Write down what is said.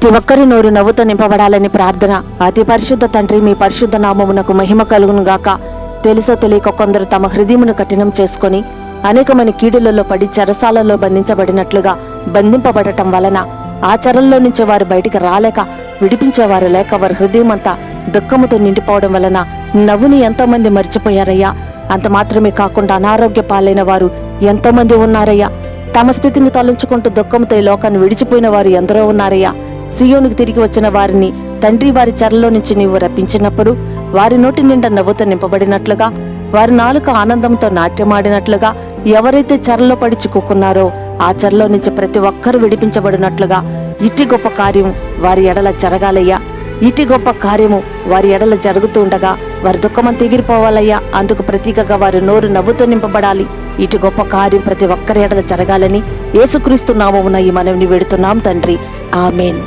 ప్రతి ఒక్కరి నోరు నవ్వుతో నింపబడాలని ప్రార్థన. అతి పరిశుద్ధ తండ్రి, మీ పరిశుద్ధ నామమునకు మహిమ కలుగును గాక. తెలుసో తెలియక కొందరు తమ హృదయమును కఠినం చేసుకొని అనేకమైన కీడులలో పడి చెరసాలలో బంధించబడినట్లుగా బంధింపబడటం వలన ఆ చెరల్లో నుంచి వారు బయటికి రాలేక విడిపించేవారు లేక వారి హృదయం అంతా దుఃఖముతో నిండిపోవడం వలన నవ్వుని ఎంతోమంది మర్చిపోయారయ్యా. అంత మాత్రమే కాకుండా అనారోగ్య పాలైన వారు ఎంతోమంది ఉన్నారయ్యా. తమ స్థితిని తలంచుకుంటూ దుఃఖంతో ఈ లోకాన్ని విడిచిపోయిన వారు ఎందరో ఉన్నారయ్యా. సియోనుకు తిరిగి వచ్చిన వారిని తండ్రి వారి చెరలో నుంచి నీవు రప్పించినప్పుడు వారి నోటి నిండా నవ్వుతో నింపబడినట్లుగా, వారి నాలుక ఆనందంతో నాట్యమాడినట్లుగా, ఎవరైతే చెరలో పడి చిక్కుకున్నారో ఆ చెరలో నుంచి ప్రతి ఒక్కరూ విడిపించబడినట్లుగా ఇట్టి గొప్ప కార్యం వారి ఎడల జరగాలయ్యా. ఇటు గొప్ప కార్యము వారి ఎడల జరుగుతూ ఉండగా వారి దుఃఖమంతా ఎగిరిపోవాలయ్యా. అందుకు ప్రతీకగా వారి నోరు నవ్వుతో నింపబడాలి. ఇటు గొప్ప కార్యం ప్రతి ఒక్కరి ఎడల జరగాలని యేసుక్రీస్తు నామమున ఈ మనవిని వేడుతున్నాం తండ్రి. ఆమేన్.